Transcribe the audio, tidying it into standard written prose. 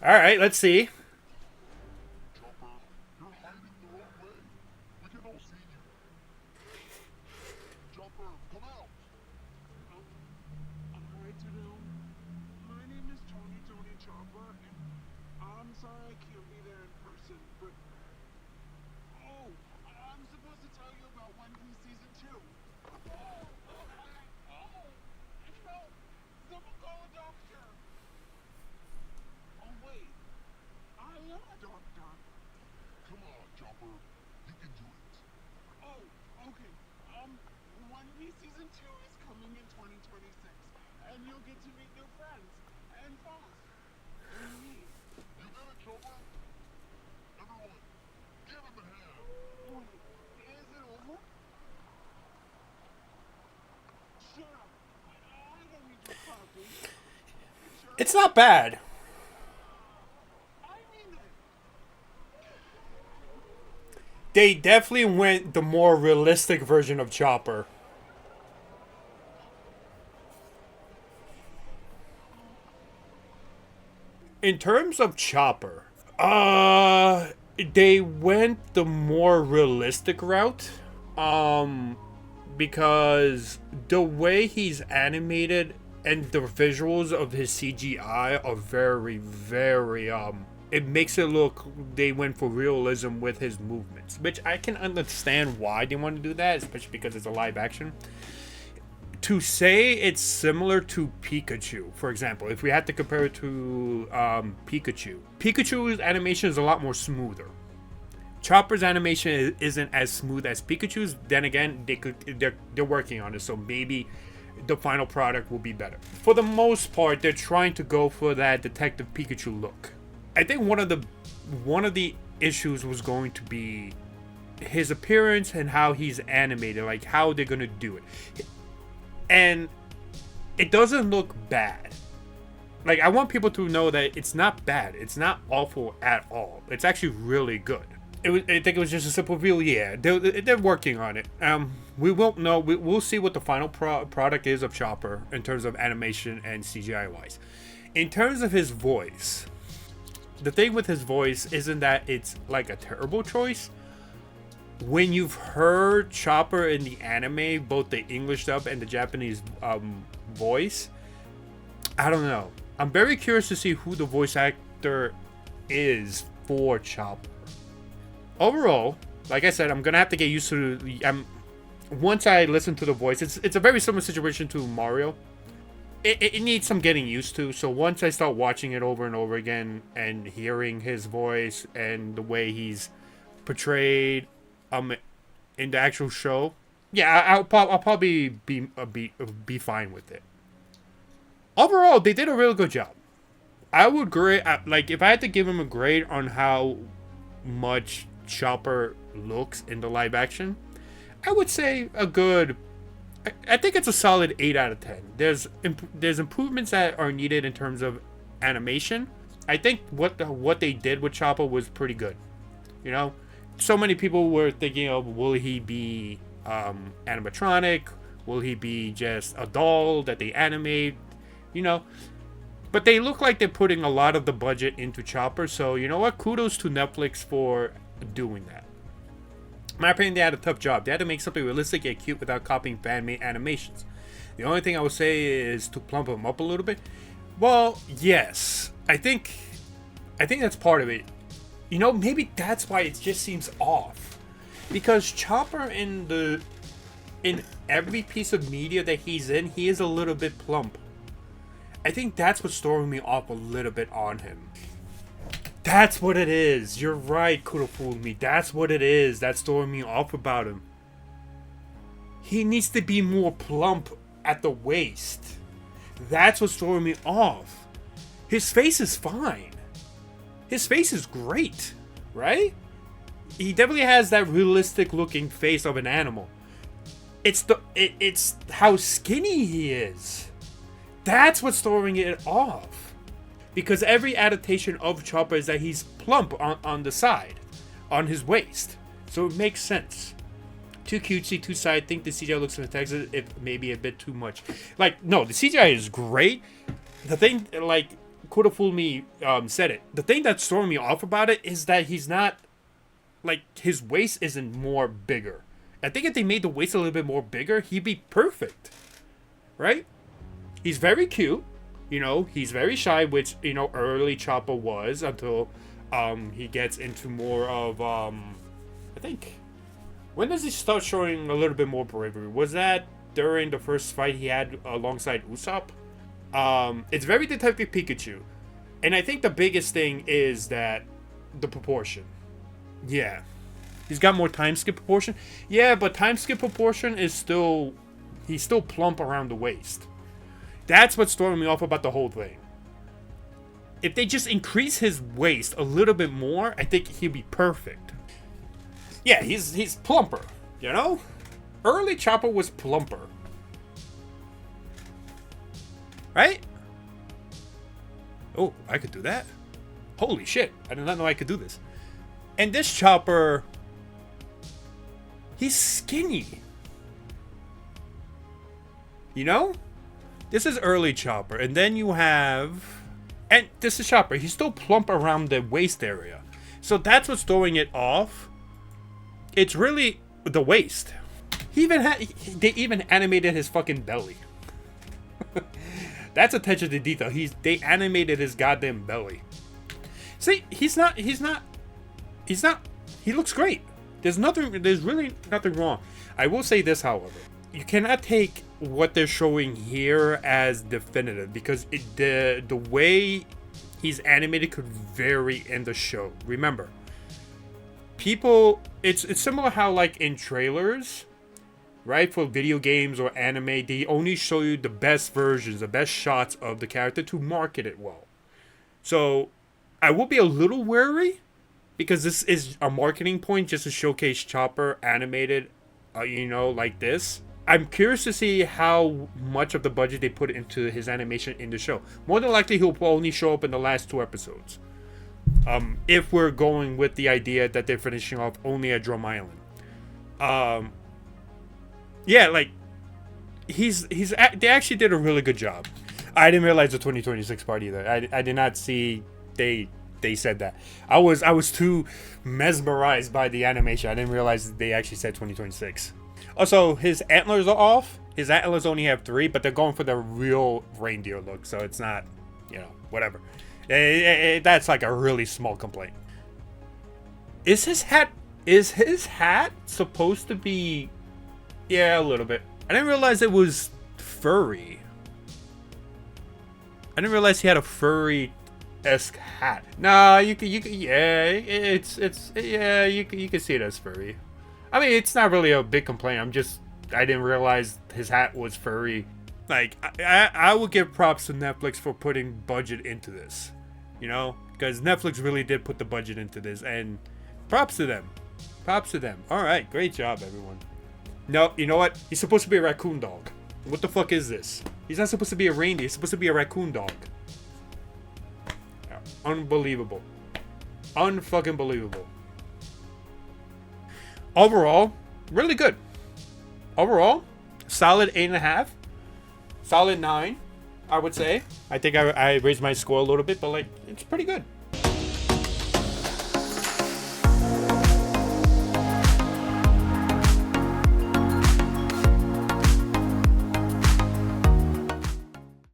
All right, let's see. Chopper, you're hiding the wrong way. We can all see you. Chopper, come out. Hi, Tadum. My name is Tony Chopper, and I'm sorry I can't be there in person, but oh, I'm supposed to tell you about One Piece season two. I fell. Someone call a doctor. Oh wait, I am a doctor. Come on, Chopper. You can do it. Oh, okay. One Piece season two is coming in 2026, and you'll get to meet new friends and boss and me. You did it, Chopper. Everyone, give him a hand. Wait, is it over? Shut up. I don't need your coffee. Sure. It's not bad. I mean it. They definitely went the more realistic version of Chopper. In terms of Chopper, they went the more realistic route. Because the way he's animated and the visuals of his CGI are very, very it makes it look they went for realism with his movements, which I can understand why they want to do that, especially because it's a live action. To say it's similar to Pikachu, for example, if we had to compare it to Pikachu's animation is a lot more smoother. Chopper's animation isn't as smooth as Pikachu's. Then again, they're working on it, so maybe the final product will be better. For the most part, they're trying to go for that Detective Pikachu look. I think one of the issues was going to be his appearance and how he's animated, like how they're gonna do it. And it doesn't look bad. Like, I want people to know that it's not bad. It's not awful at all. It's actually really good. I think it was just a simple review. Yeah, they're working on it. We won't know. We'll see what the final product is of Chopper in terms of animation and CGI wise. In terms of his voice, the thing with his voice isn't that it's like a terrible choice. When you've heard Chopper in the anime, both the English dub and the Japanese voice, I don't know. I'm very curious to see who the voice actor is for Chopper. Overall, like I said, I'm gonna have to get used to. Once I listen to the voice, it's a very similar situation to Mario. It needs some getting used to. So once I start watching it over and over again and hearing his voice and the way he's portrayed, in the actual show, yeah, I'll probably be fine with it. Overall, they did a really good job. I would grade, like, if I had to give him a grade on how much Chopper looks in the live action, I would say a good. I think it's a solid 8 out of 10. There's improvements that are needed in terms of animation. I think what they did with Chopper was pretty good. You know, so many people were thinking of, will he be animatronic? Will he be just a doll that they animate? You know, but they look like they're putting a lot of the budget into Chopper. So you know what? Kudos to Netflix for doing that. In my opinion, they had a tough job. They had to make something realistic and cute without copying fan-made animations. The only thing I would say is to plump them up a little bit. Well, yes, I think that's part of it. You know, maybe that's why it just seems off, because Chopper in every piece of media that he's in, he is a little bit plump. I think that's what's throwing me off a little bit on him. That's what it is. You're right, could have fooled me. That's what it is. That's throwing me off about him. He needs to be more plump at the waist. That's what's throwing me off. His face is fine. His face is great, right? He definitely has that realistic looking face of an animal. It's how skinny he is. That's what's throwing it off. Because every adaptation of Chopper is that he's plump on the side, on his waist. So it makes sense. Too cutesy, too side. I think the CGI looks fantastic, if maybe a bit too much. Like, no, the CGI is great. The thing, like, Kodafumi said it. The thing that's throwing me off about it is that he's not, like, his waist isn't more bigger. I think if they made the waist a little bit more bigger, he'd be perfect. Right? He's very cute. You know, he's very shy, which, you know, early Chopper was until he gets into more of, I think, when does he start showing a little bit more bravery? Was that during the first fight he had alongside Usopp? It's very Detective Pikachu. And I think the biggest thing is that the proportion. Yeah. He's got more time skip proportion. Yeah, but time skip proportion is still... He's still plump around the waist. That's what's throwing me off about the whole thing. If they just increase his waist a little bit more, I think he'll be perfect. Yeah, he's plumper, you know? Early Chopper was plumper. Right? Oh, I could do that. Holy shit, I did not know I could do this. And this Chopper... He's skinny. You know? This is early Chopper. And then you have... And this is Chopper. He's still plump around the waist area. So that's what's throwing it off. It's really the waist. They even animated his fucking belly. That's attention to detail. They animated his goddamn belly. See, he looks great. There's really nothing wrong. I will say this, however. You cannot take what they're showing here as definitive because the way he's animated could vary in the show. Remember, people, it's similar how like in trailers, right, for video games or anime, they only show you the best versions, the best shots of the character to market it well. So I will be a little wary because this is a marketing point just to showcase Chopper animated, you know, like this. I'm curious to see how much of the budget they put into his animation in the show. More than likely, he'll only show up in the last 2 episodes. If we're going with the idea that they're finishing off only at Drum Island. Yeah, like, they actually did a really good job. I didn't realize the 2026 part either. I did not see they said that. I was too mesmerized by the animation. I didn't realize they actually said 2026. Also, his antlers are off. His antlers only have 3, but they're going for the real reindeer look, so it's not, you know, whatever. That's like a really small complaint. Is his hat supposed to be... Yeah, a little bit. I didn't realize it was furry. I didn't realize he had a furry-esque hat. Nah, you can, yeah, yeah, you can see it as furry. I mean, it's not really a big complaint. I didn't realize his hat was furry. Like, I would give props to Netflix for putting budget into this. You know? Because Netflix really did put the budget into this. And props to them. Props to them. Alright, great job, everyone. No, you know what? He's supposed to be a raccoon dog. What the fuck is this? He's not supposed to be a reindeer. He's supposed to be a raccoon dog. Unbelievable. Unfucking believable. Overall, really good. Overall, solid 8.5. Solid 9, I would say. I think I raised my score a little bit, but like, it's pretty good.